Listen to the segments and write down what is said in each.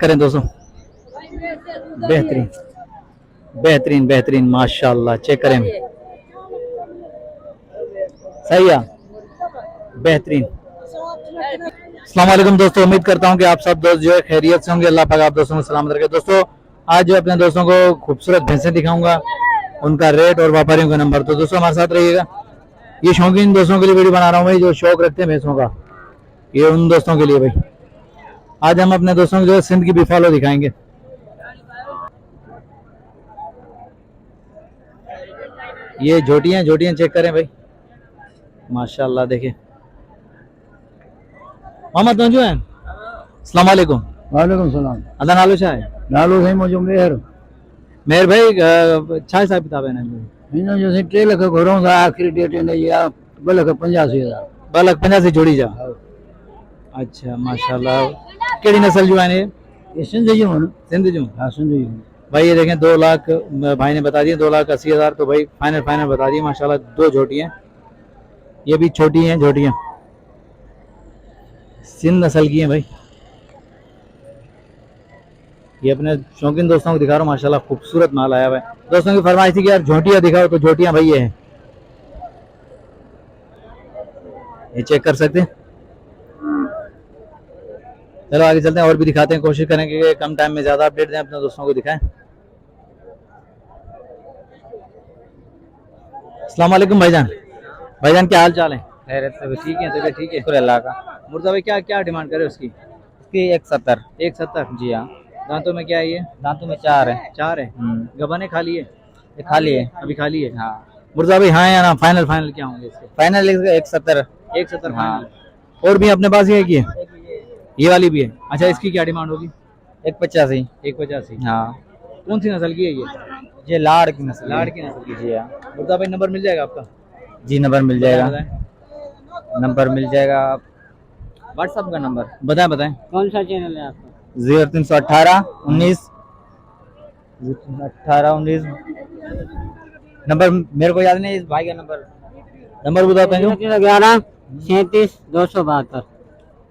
करें दोस्तों, बेहतरीन बेहतरीन बेहतरीन माशाल्लाह। चेक करें, सही है, बेहतरीन। अस्सलाम वालेकुम दोस्तों, उम्मीद करता हूं कि आप सब दोस्त जो है खैरियत से होंगे। अल्लाह पाक आप दोस्तों को सलामत रखे। दोस्तों आज जो अपने दोस्तों को खूबसूरत भैंसें दिखाऊंगा, उनका रेट और व्यापारियों का नंबर। तो दोस्तों हमारे साथ रहिएगा। ये शौकीन दोस्तों के लिए वीडियो बना रहा हूँ भाई, जो शौक रखते हैं भैंसों का, ये उन दोस्तों के लिए भाई। आज हम अपने दोस्तों को जो है सिंध की बिफालो दिखाएंगे। ये झोटियां झोटियां चेक करें भाई, माशाल्लाह। देखिए मोहम्मद मंजू है। अस्सलाम वालेकुम। वालेकुम सलाम। अदा नालो छा है? नालो साईं मुंहिंजो मेहर। मेहर भाई छा हिसाब किताब है हिननि जो? हिन जो साईं 3 लख घुरूं था, आख़िरी डेट हिन जी आहे 2,85,000। 2,85,000 जोड़ी जा। अच्छा माशाल्लाह। कहिड़ी नस्ल जो आहिनि ये सिंध जूं आहिनि। सिंध जूं? हाँ सिंध जूं। भाई ये देखें 2 लाख भाई ने बता दिए, 2,80,000। तो भाई फाइनल फाइनल बता दिए माशाल्लाह। 2 झोटियां, ये भी छोटी हैं झोटियां, सिंध नस्ल की हैं भाई। ये अपने शौकीन दोस्तों को दिखा रहा हूँ, माशाल्लाह खूबसूरत माल आया हुआ है। दोस्तों की फरमाइश थी कि यार झोटियां दिखाओ, तो झोटियां भाई ये हैं, ये चेक कर सकते हैं। चलो आगे चलते हैं और भी दिखाते हैं, कोशिश करेंगे कि कम टाइम में ज्यादा अपडेट दें, अपने दोस्तों को दिखाएं। अस्सलाम वालेकुम भाईजान। भाईजान क्या हाल चाल है? खैरियत से ठीक है, तबीयत ठीक है? शुक्र अल्लाह का। मुर्जा भाई क्या क्या डिमांड करे उसकी? इसकी 170। 170? जी हाँ। दांतों में क्या है ये? दांतों में 4 है। 4 है। गबने खाली है? ये खाली है। अभी खाली है। हाँ। मुर्जा भाई हाँ या ना? फाइनल फाइनल क्या होंगे इसके? फाइनल 170। 170 हाँ। फाइनल। और भी अपने पास ही है कि ये वाली भी है? अच्छा, इसकी क्या डिमांड होगी? 185। 185। हाँ। कौन सी नस्ल की है ये? ये लाड़ की नस्ल। लाड़ की नस्ल की। जी हाँ। मुर्जा भाई नंबर मिल जाएगा आपका? जी नंबर मिल जाएगा। बताएं नंबर मिल जाएगा। व्हाट्सएप का नंबर बताएं बताएं। कौन सा चैनल है आपका? 0318 19 18 19। नंबर मेरे को याद नहीं, इस भाई का नंबर बताते हैं जो 11 37 272।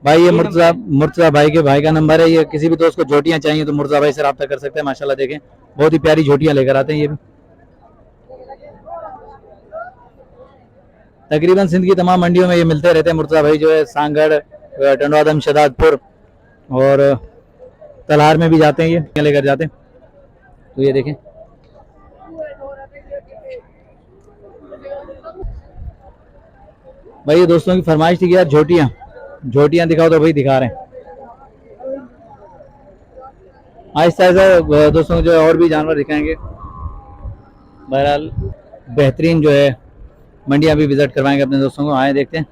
भाई। ये मुर्तजा भाई के भाई का नंबर है। ये किसी भी दोस्त को झोटियां चाहिए तो मुर्तजा भाई से रब्ता कर सकते हैं। माशाल्लाह देखें बहुत ही प्यारी झोटियां लेकर आते हैं ये भी। तकरीबन सिंध की तमाम मंडियों में ये मिलते रहते हैं। मुर्तजा भाई जो है सांगड़, टंडवादम, शदादपुर और तलहार में भी जाते हैं, ये लेकर जाते हैं। तो ये देखें भाई, ये दोस्तों की फरमाइश थी कि यार झोटियां दिखाओ, तो भाई दिखा रहे हैं। आहिस्ता आहिस्ता दोस्तों को जो है और भी जानवर दिखाएंगे। बहरहाल बेहतरीन जो है मंडियां भी विजिट करवाएंगे अपने दोस्तों को। आए देखते हैं।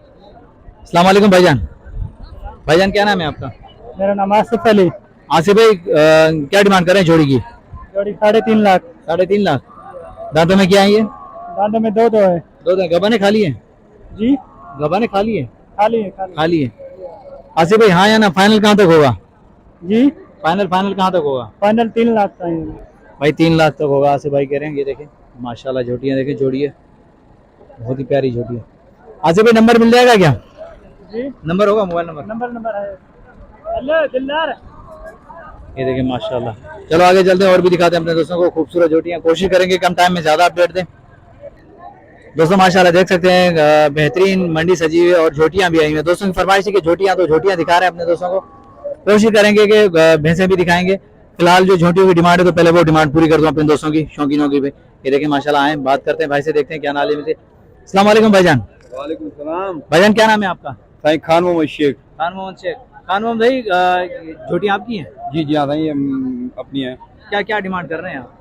अस्सलाम वालेकुम भाईजान। भाईजान क्या नाम है आपका? मेरा नाम आसिफ अली। आसिफ भाई क्या डिमांड कर रहे हैं जोड़ी की? जोड़ी 3.5 लाख। 3.5 लाख। दांतों में क्या है ये? दांतों में दो है। 2 गबाने खाली है? जी गबाने खाली है? खाली है। खाली है। आसिफ भाई हाँ या ना? फाइनल कहाँ तक होगा? जी फाइनल कहाँ तक होगा? फाइनल 3 लाख का है भाई। 3 लाख तक होगा आसिफ भाई कह रहे हैं। ये देखें माशाल्लाह झोटियां देखें, जोड़ी है बहुत ही प्यारी झोटी है। आसिफ भाई नंबर मिल जाएगा क्या? जी नंबर होगा, मोबाइल नंबर? नंबर है। हेलो दिलदार। ये देखें माशाल्लाह। चलो आगे चलते हैं और भी दिखाते हैं अपने दोस्तों को खूबसूरत झोटियां। कोशिश करेंगे कम टाइम में ज्यादा अपडेट दें। दोस्तों माशाल्लाह देख सकते हैं बेहतरीन मंडी सजी हुई है और झोटियां भी आई हुई हैं। दोस्तों की फरमाइश है कि झोटियां दिखा रहे हैं अपने दोस्तों को। कोशिश करेंगे कि भैंसें भी दिखाएंगे। फिलहाल जो झोटियों की डिमांड है, तो पहले वो डिमांड पूरी कर दूं अपने दोस्तों की, शौकीनों की भी। ये देखें माशाल्लाह। आए बात करते हैं भाई से, देखते हैं क्या नाले में से। अस्सलाम वालेकुम भाईजान। वालेकुम सलाम। भाईजान क्या नाम है आपका? साईं खान मोहम्मद शेख। खान मोहम्मद शेख। खान मोहम्मद भाई झोटियां आपकी हैं? जी जी हाँ साईं, अपनी है। क्या क्या डिमांड कर रहे हैं आप?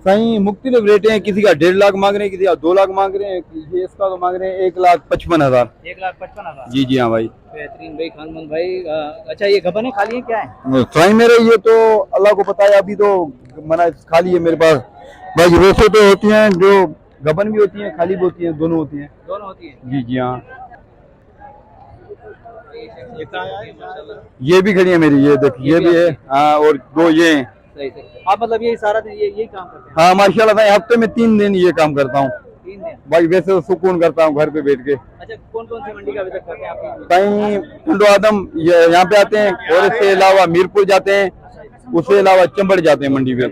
साईं मुख्तलिफ रेट हैं, किसी का 1.5 लाख मांग रहे हैं, किसी का 2 लाख मांग रहे हैं। ये इसका तो मांग रहे हैं 1,55,000। 1,55,000। जी जी हाँ भाई। बेहतरीन भाई खान मोहम्मद भाई। अच्छा ये गबने खाली है क्या है? साईं मेरे ये तो अल्लाह को पता है, अभी तो मना खाली है मेरे पास। बस वैसे तो होती हैं, जो गबन भी होती हैं, खाली भी होती हैं, दोनों होती हैं। दोनों होती है? जी जी हाँ। ये भी खड़ी है मेरी, ये देखिए ये भी है। हाँ और 2 ये हैं। सही सही। आप मतलब यही सारा दिन यही काम करते हैं? हाँ माशाल्लाह भाई, हफ्ते में 3 दिन ये काम करता हूँ। 3 दिन? भाई वैसे तो सुकून करता हूँ घर पे बैठ के। अच्छा कौन कौन सी मंडी का विजिट करते हैं आप? कहीं टंडो आदम यहाँ पे आते हैं, और इसके अलावा मीरपुर जाते हैं, उसके अलावा चंबड़ जाते हैं मंडी पे।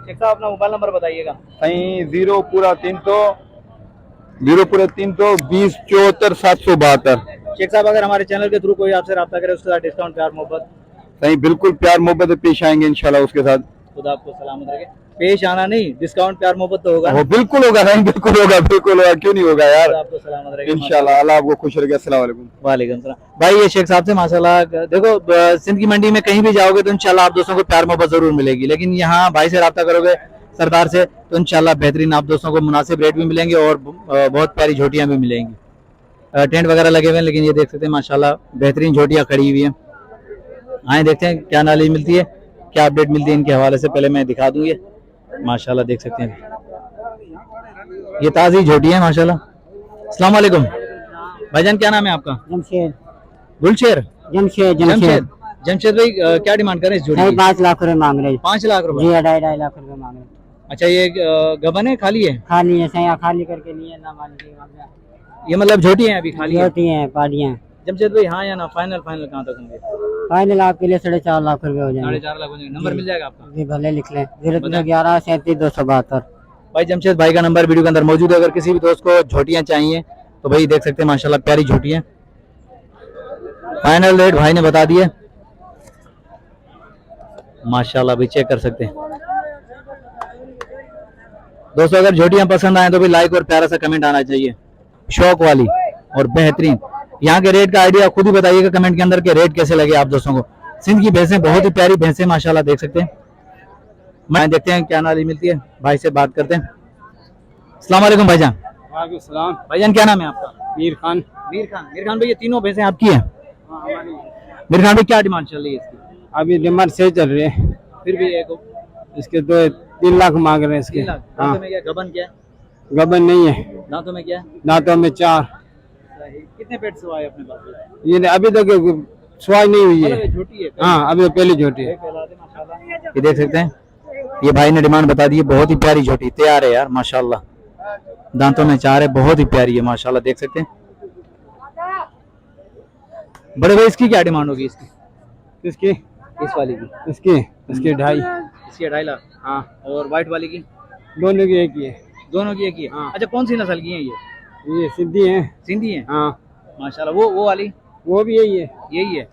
शेख साहब अपना मोबाइल नंबर बताइएगा। कहीं 0 पूरा 320 74 772। शेख साहब अगर हमारे चैनल के थ्रू कोई आपसे रब्ता करे उसके साथ डिस्काउंट प्यार मोहब्बत कहीं बिल्कुल प्यार मोहब्बत पेश आएंगे इंशाल्लाह उसके साथ। खुदा आपको सलामत रखे। पेश आना नहीं, डिस्काउंट प्यार मोहब्बत तो होगा। वो बिल्कुल होगा, नहीं बिल्कुल होगा, बिल्कुल होगा, क्यों नहीं होगा यार। खुदा आपको सलामत रखे इंशाल्लाह, अल्लाह आपको खुश रखे। अस्सलाम वालेकुम। वालेकुम सलाम। भाई ये शेख साहब से माशाल्लाह देखो सिंध की मंडी में कहीं भी जाओगे तो इंशाल्लाह आप दोस्तों को प्यार मोहब्बत जरूर मिलेगी, लेकिन यहाँ भाई से रब्ता करोगे सरदार से तो इंशाल्लाह बेहतरीन आप दोस्तों को मुनासिब रेट भी मिलेंगे और बहुत प्यारी झोटियाँ भी मिलेंगी। टेंट वगैरह लगे हुए हैं, लेकिन ये देख सकते हैं माशाल्लाह बेहतरीन झोटियाँ खड़ी हुई हैं। आए देखते हैं क्या नॉलेज मिलती है, क्या अपडेट मिलती है इनके हवाले से। पहले मैं दिखा दूँ, ये माशाल्लाह देख सकते हैं ये ताज़ी झोटी है माशाल्लाह। अस्सलाम वालेकुम भाईजान, क्या नाम है आपका? जमशेद गुलशेर जमशेद जमशेद जमशेद भाई क्या डिमांड कर रहे हैं इस जोड़ी की? 5 लाख रुपए मांग रहे 5 लाख रुपए। जी 2.5 लाख रुपए मांग रहे। अच्छा ये गबन है खाली है? खाली है सही, खाली करके लिए ना मान ये मतलब झोटी है अभी खाली है? होती है पालियां। जमशेद भाई हाँ या ना? फाइनल फाइनल कहाँ तक होंगे? फाइनल आपके लिए 4.5 लाख रुपए हो जाएंगे। 4.5 लाख हो जाएंगे। नंबर मिल जाएगा आपका? जी भले लिख लें। 011 37 272। भाई जमशेद भाई का नंबर वीडियो के अंदर मौजूद है। अगर किसी भी दोस्त को झोटियाँ चाहिए तो भाई देख सकते हैं माशाल्लाह प्यारी झोटियाँ। फाइनल रेट भाई ने बता दिए माशाल्लाह, भी चेक कर सकते हैं दोस्तों। अगर झोटियाँ पसंद आए तो भी लाइक और प्यारा सा कमेंट आना चाहिए। शौक वाली और बेहतरीन। यहाँ के रेट का आइडिया खुद ही बताइएगा कमेंट के अंदर के रेट कैसे लगे आप दोस्तों को। सिंध की भैंसें बहुत ही प्यारी भैंसें माशाल्लाह देख सकते हैं। मैं देखते हैं क्या नॉलेज मिलती है, भाई से बात करते हैं। अस्सलाम वालेकुम भाईजान। वालेकुम सलाम। भाईजान क्या नाम है आपका? मीर खान। मीर खान। मीर खान भाई ये तीनों भैंसें आपकी हैं? मीर खान भाई क्या डिमांड चल रही है इसकी? अभी डिमांड सही चल रही है। फिर भी एक इसके 3 लाख मांग रहे हैं इसके। 3 लाख। हाँ। दांतों में क्या गबन क्या है? गबन नहीं है, दांतों में क्या है? दांतों में 4। कितने पेट से आए अपने पास? ये अभी तक स्वाई नहीं हुई मतलब है। ये झोटी है? हाँ अभी पहली झोटी है। ये देख सकते हैं, ये भाई ने डिमांड बता दी है। बहुत ही प्यारी झोटी तैयार है यार माशाल्लाह। दांतों में 4 है, बहुत ही प्यारी है माशाल्लाह देख सकते हैं। बड़े भाई इसकी क्या डिमांड होगी इसकी? किसकी? इस वाली की? इसकी 2.5। इसकी 2.5 लाख। हाँ। और व्हाइट वाली की? दोनों की एक ही है। दोनों की एक ही है? हाँ। अच्छा कौन सी नस्ल की है ये? ये सिद्धि है। सिंधी है? हाँ माशाल्लाह। वो वाली? वो भी यही है। यही है?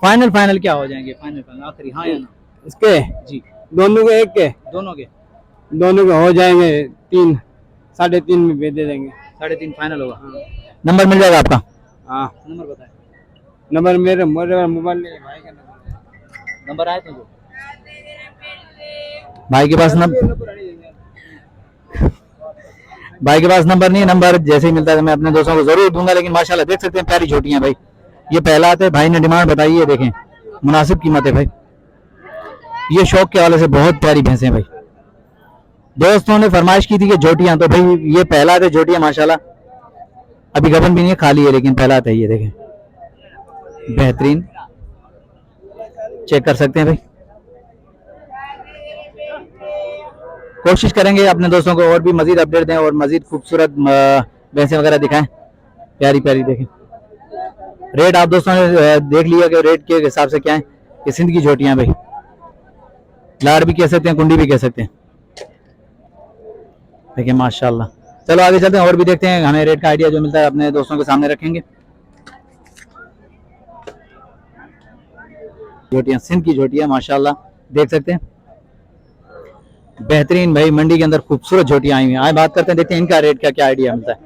फाइनल फाइनल क्या हो जाएंगे? फाइनल फाइनल आखिरी हाँ या ना? इसके जी दोनों के एक के दोनों के हो जाएंगे 3 3.5 में भेज दे देंगे। 3.5 फाइनल होगा। नंबर मिल जाएगा आपका? हाँ नंबर बताएं। नंबर मेरे मोबाइल नहीं है, भाई का नंबर आया तुमको? भाई के पास भाई के पास नंबर नहीं है। नंबर जैसे ही मिलता है मैं अपने दोस्तों को जरूर दूंगा। लेकिन माशाल्लाह देख सकते हैं प्यारी झोटियां भाई। ये पहला आते भाई ने डिमांड बताई है, देखें मुनासिब कीमत है भाई। ये शौक के हवाले से बहुत प्यारी भैंसें भाई। दोस्तों ने फरमाइश की थी कि झोटियां, तो भाई ये पहला आते झोटियां माशाल्लाह। अभी गबन भी नहीं है, खाली है, लेकिन पहला आता है। ये देखें बेहतरीन, चेक कर सकते हैं भाई। कोशिश करेंगे अपने दोस्तों को और भी मजीद अपडेट दें और मजीद खूबसूरत भैंसें वगैरह दिखाएं प्यारी प्यारी। देखें रेट आप दोस्तों ने देख लिया कि रेट के हिसाब से क्या है। ये सिंध की झोटियां भाई, लाड़ भी कह सकते हैं, कुंडी भी कह सकते हैं। देखिए माशाल्लाह। चलो आगे चलते हैं और भी देखते हैं, हमें रेट का आइडिया जो मिलता है अपने दोस्तों के सामने रखेंगे। झोटियां सिंध की झोटियां माशाल्लाह देख सकते हैं बेहतरीन भाई। मंडी के अंदर खूबसूरत झोटियां आई हुई हैं। आए बात करते हैं, देखते हैं इनका रेट का क्या आइडिया मिलता है।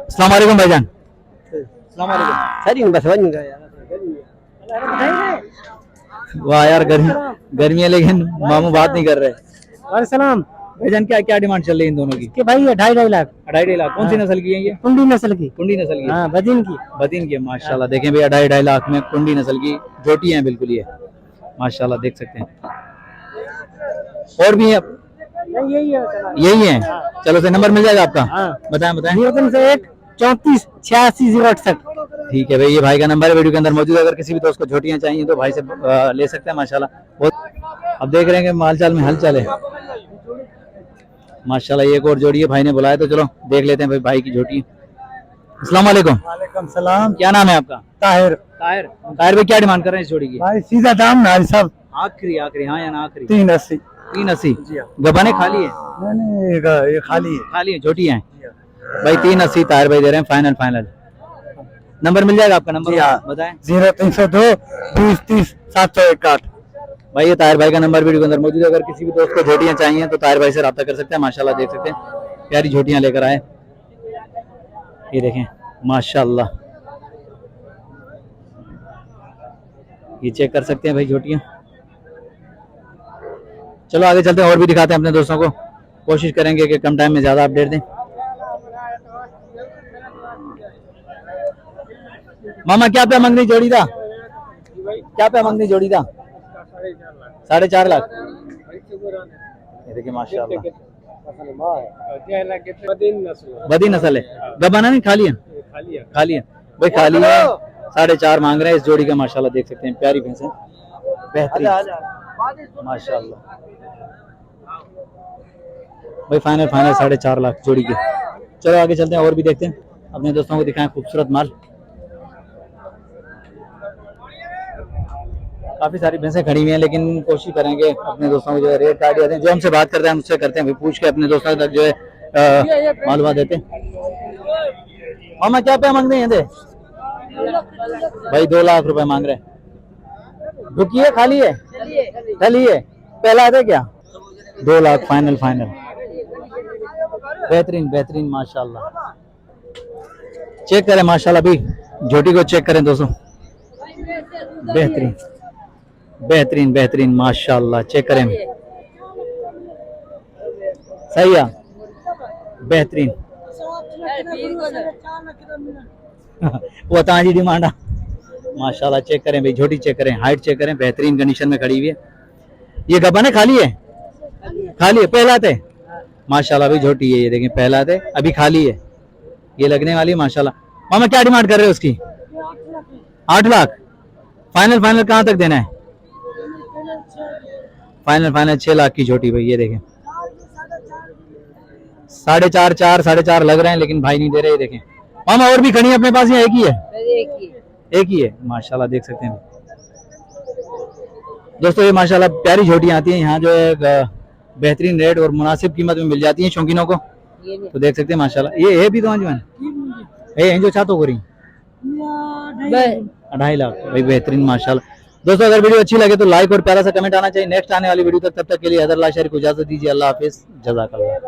अस्सलाम वालेकुम भाईजान। अस्सलाम वालेकुम। वाह यार गर्मी है, लेकिन मामू बात नहीं कर रहे। सलाम भाईजान क्या क्या डिमांड चल रही है इन दोनों की? कि भाई 2.5 लाख। 2.5 लाख। कौन सी नस्ल की है ये? कुंडी नस्ल की। कुंडी नस्ल की? हाँ बदीन की। बदीन की माशाल्लाह। देखें भैया 2.5 लाख में कुंडी नस्ल की झोटी है बिल्कुल ये माशाल्लाह देख सकते हैं। और भी है? यही है। चलो से नंबर मिल जाएगा आपका? बताएं बताएं। 031 34 86 068। ठीक है भाई, ये भाई का नंबर है वीडियो के अंदर मौजूद है। अगर किसी भी दोस्त को झोटियां चाहिए तो भाई से ले सकते हैं माशाल्लाह। बहुत अब देख रहे हैं कि मालचाल में हलचल है माशाल्लाह। ये एक और जोड़ी है, भाई ने बुलाया तो चलो देख लेते हैं भाई की झोटी। अस्सलाम वालेकुम। वालेकुम सलाम। क्या नाम है आपका? ताहिर ताहिर। ताहिर भाई क्या डिमांड कर रहे हैं इस जोड़ी की? भाई सीधा दाम ना सब आखिरी आखिरी, हाँ या ना आखिरी? 380। 380। गबाने खाली है? नहीं ये खाली है। खाली है, छोटी है भाई। 380 ताहिर भाई दे रहे हैं, फाइनल फाइनल। नंबर मिल जाएगा आपका? नंबर बताएं। 0302 20 30 761। भाई ये ताहिर भाई का नंबर वीडियो के अंदर मौजूद है। अगर किसी भी दोस्त को झोटियां चाहिए तो ताहिर भाई से रब्ता कर सकते हैं। माशाल्लाह देख सकते हैं प्यारी झोटियां लेकर आए। ये देखें माशाल्लाह, ये चेक कर सकते हैं भाई झोटियां। चलो आगे चलते हैं और भी दिखाते हैं अपने दोस्तों को। कोशिश करेंगे कि कम टाइम में ज्यादा अपडेट दें। मामा क्या पे मंगनी जोड़ी था? क्या पे मंगनी जोड़ी था? 4.5 लाख। ये देखिए माशाल्लाह, बदी नस्ल है। गबाना नहीं खाली है? खाली है भाई, खाली है। 4.5 मांग रहे हैं इस जोड़ी का। माशाल्लाह देख सकते हैं प्यारी भैंस है, बेहतरीन माशाल्लाह भाई। फाइनल फाइनल 4.5 लाख जोड़ी के। चलो आगे चलते हैं और भी देखते हैं, अपने दोस्तों को दिखाएं खूबसूरत माल। काफी सारी भैंसें खड़ी हुई हैं, लेकिन कोशिश करेंगे अपने दोस्तों को जो है रेट का आइडिया दें। जो हमसे बात करते हैं उससे करते हैं भाई, पूछ के अपने दोस्तों तक जो है मालूमात देते हैं। मामा क्या पे मांग रहे हैं? भाई 2 लाख रुपए मांग रहे हैं। रुकी है, खाली है? खाली है। पहला है क्या? 2 लाख फाइनल फाइनल। बेहतरीन बेहतरीन माशाल्लाह। चेक करें माशाल्लाह भी, झोटी को चेक करें दोस्तों। बेहतरीन बेहतरीन बेहतरीन माशाल्लाह। चेक करें, सही है, बेहतरीन। वो ताजी डिमांड माशाल्लाह। चेक करें भाई, झोटी चेक करें, हाइट चेक करें, बेहतरीन कंडीशन में खड़ी हुई है। ये गबन है, खाली है? खाली है, पहला थे माशाल्लाह भाई। झोटी है ये देखें, पहला थे, अभी खाली है, ये लगने वाली है माशाल्लाह। मामा क्या डिमांड कर रहे हो उसकी? 8 लाख। फाइनल फाइनल कहाँ तक देना है? फाइनल फाइनल 6 लाख की झोटी भाई। ये देखें 4.5 लग रहे हैं, लेकिन भाई नहीं दे रहे। ये देखें मामा, और भी खड़ी है अपने पास या एक ही है? एक ही है माशाल्लाह देख सकते हैं दोस्तों। ये माशाल्लाह प्यारी झोटियां आती हैं यहाँ, जो है बेहतरीन रेट और मुनासिब कीमत में मिल जाती हैं शौकीनों को। तो देख सकते हैं माशाल्लाह। ये है भी तो है जो चाहतो करी 2.5 लाख भाई, बेहतरीन माशाल्लाह। दोस्तों अगर वीडियो अच्छी लगे तो लाइक और प्यारा सा कमेंट आना चाहिए। नेक्स्ट आने वाली वीडियो तक, तब तक के लिए हैदर लाशारी को इजाजत दीजिए। अल्लाह हाफिज, जज़ाकल्लाह।